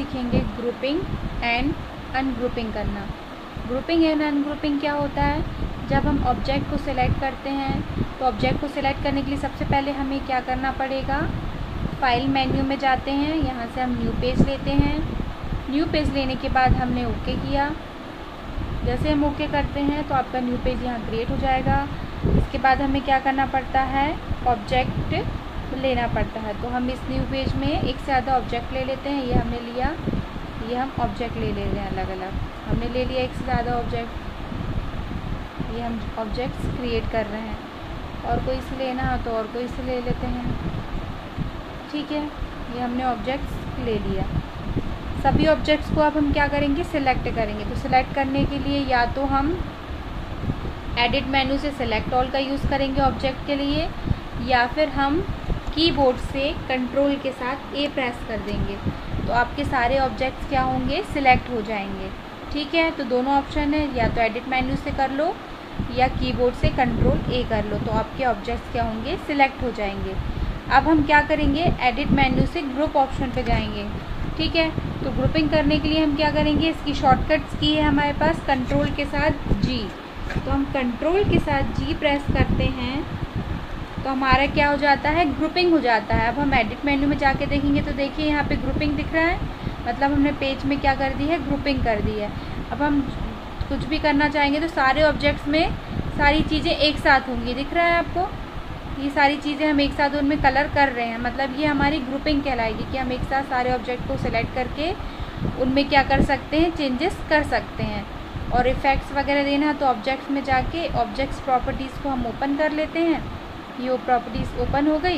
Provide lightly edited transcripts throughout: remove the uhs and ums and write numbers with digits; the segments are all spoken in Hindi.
सीखेंगे ग्रुपिंग एंड अनग्रुपिंग करना। ग्रुपिंग एंड अनग्रुपिंग क्या होता है? जब हम ऑब्जेक्ट को सिलेक्ट करते हैं तो ऑब्जेक्ट को सिलेक्ट करने के लिए सबसे पहले हमें क्या करना पड़ेगा? फाइल मेन्यू में जाते हैं, यहाँ से हम न्यू पेज लेते हैं। न्यू पेज लेने के बाद हमने ओके किया। जैसे हम ओके करते हैं तो आपका न्यू पेज यहाँ क्रिएट हो जाएगा। इसके बाद हमें क्या करना पड़ता है? ऑब्जेक्ट लेना पड़ता है। तो हम इस न्यू पेज में एक से ज़्यादा ऑब्जेक्ट ले लेते हैं। ये हमने लिया, ये हम ऑब्जेक्ट ले रहे हैं अलग अलग। हमने ले लिया एक से ज़्यादा ऑब्जेक्ट, ये हम ऑब्जेक्ट्स क्रिएट कर रहे हैं। और कोई से लेना हो तो और कोई से ले लेते हैं। ठीक है, ये हमने ऑब्जेक्ट्स ले लिया। सभी ऑब्जेक्ट्स को अब हम क्या करेंगे? सिलेक्ट करेंगे। तो सिलेक्ट करने के लिए या तो हम एडिट मेन्यू से सिलेक्ट ऑल का यूज़ करेंगे ऑब्जेक्ट के लिए, या फिर हम कीबोर्ड से कंट्रोल के साथ ए प्रेस कर देंगे तो आपके सारे ऑब्जेक्ट्स क्या होंगे? सिलेक्ट हो जाएंगे। ठीक है, तो दोनों ऑप्शन है, या तो एडिट मेन्यू से कर लो या कीबोर्ड से कंट्रोल ए कर लो, तो आपके ऑब्जेक्ट्स क्या होंगे? सिलेक्ट हो जाएंगे। अब हम क्या करेंगे? एडिट मेन्यू से ग्रुप ऑप्शन पे जाएंगे। ठीक है, तो ग्रुपिंग करने के लिए हम क्या करेंगे? इसकी शॉर्टकट्स की है हमारे पास कंट्रोल के साथ जी। तो हम कंट्रोल के साथ जी प्रेस करते हैं तो हमारा क्या हो जाता है? ग्रुपिंग हो जाता है। अब हम एडिट मेन्यू में जाके देखेंगे तो देखिए यहाँ पे ग्रुपिंग दिख रहा है, मतलब हमने पेज में क्या कर दी है? ग्रुपिंग कर दी है। अब हम कुछ भी करना चाहेंगे तो सारे ऑब्जेक्ट्स में सारी चीज़ें एक साथ होंगी। दिख रहा है आपको? ये सारी चीज़ें हम एक साथ उनमें कलर कर रहे हैं, मतलब ये हमारी ग्रुपिंग कहलाएगी कि हम एक साथ सारे ऑब्जेक्ट को सिलेक्ट करके उनमें क्या कर सकते हैं? चेंजेस कर सकते हैं। और इफ़ेक्ट्स वगैरह देना है तो ऑब्जेक्ट्स में जाके ऑब्जेक्ट्स प्रॉपर्टीज़ को हम ओपन कर लेते हैं। ये प्रॉपर्टीज़ ओपन हो गई।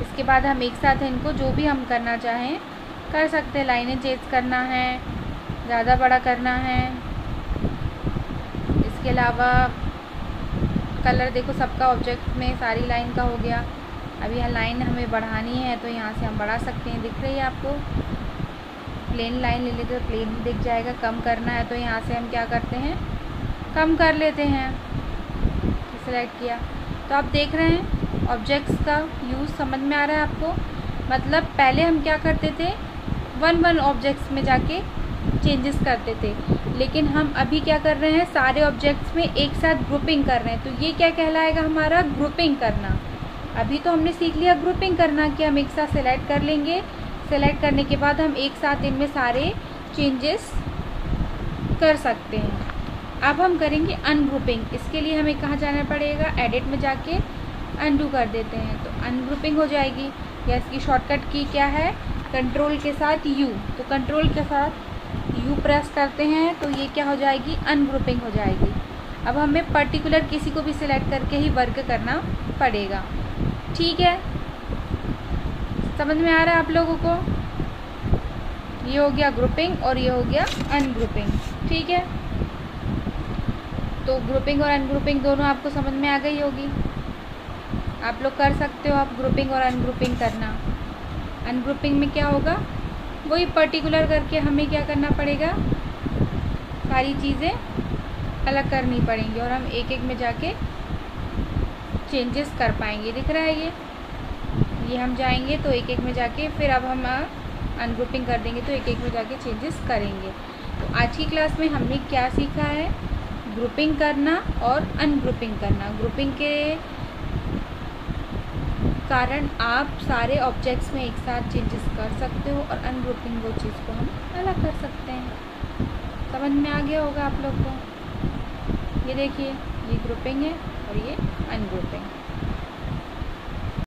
इसके बाद हम एक साथ इनको जो भी हम करना चाहें कर सकते हैं। लाइनें चेंज करना है, ज़्यादा बड़ा करना है। इसके अलावा कलर देखो सबका ऑब्जेक्ट में सारी लाइन का हो गया। अब यह लाइन हमें बढ़ानी है तो यहाँ से हम बढ़ा सकते हैं। दिख रही है आपको? प्लेन लाइन ले लेते तो प्लेन दिख जाएगा। कम करना है तो यहाँ से हम क्या करते हैं? कम कर लेते हैं। सिलेक्ट किया तो आप देख रहे हैं ऑब्जेक्ट्स का यूज़ समझ में आ रहा है आपको? मतलब पहले हम क्या करते थे? वन ऑब्जेक्ट्स में जाके चेंजेस करते थे, लेकिन हम अभी क्या कर रहे हैं? सारे ऑब्जेक्ट्स में एक साथ ग्रुपिंग कर रहे हैं। तो ये क्या कहलाएगा? हमारा ग्रुपिंग करना। अभी तो हमने सीख लिया ग्रुपिंग करना कि हम एक साथ सिलेक्ट कर लेंगे। सिलेक्ट करने के बाद हम एक साथ इनमें सारे चेंजेस कर सकते हैं। अब हम करेंगे अनग्रुपिंग। इसके लिए हमें कहाँ जाना पड़ेगा? एडिट में जाके अनडू कर देते हैं तो अनग्रुपिंग हो जाएगी। या इसकी शॉर्टकट की क्या है? कंट्रोल के साथ यू। तो कंट्रोल के साथ यू प्रेस करते हैं तो ये क्या हो जाएगी? अनग्रुपिंग हो जाएगी। अब हमें पर्टिकुलर किसी को भी सिलेक्ट करके ही वर्क करना पड़ेगा। ठीक है, समझ में आ रहा है आप लोगों को? ये हो गया ग्रुपिंग और ये हो गया अनग्रुपिंग। ठीक है, तो ग्रुपिंग और अनग्रुपिंग दोनों आपको समझ में आ गई होगी। आप लोग कर सकते हो आप ग्रुपिंग और अनग्रुपिंग करना। अनग्रुपिंग में क्या होगा? वही पर्टिकुलर करके हमें क्या करना पड़ेगा? सारी चीज़ें अलग करनी पड़ेंगी और हम एक एक में जाके चेंजेस कर पाएंगे। दिख रहा है ये हम जाएंगे तो एक एक में जाके फिर अब हम अनग्रुपिंग कर देंगे तो एक एक में जाके चेंजेस करेंगे। तो आज की क्लास में हमने क्या सीखा है? ग्रुपिंग करना और अनग्रुपिंग करना। ग्रुपिंग के कारण आप सारे ऑब्जेक्ट्स में एक साथ चेंजेस कर सकते हो और अनग्रुपिंग वो चीज़ को हम अलग कर सकते हैं। समझ में आ गया होगा आप लोग को? ये देखिए, ये ग्रुपिंग है और ये अनग्रुपिंग।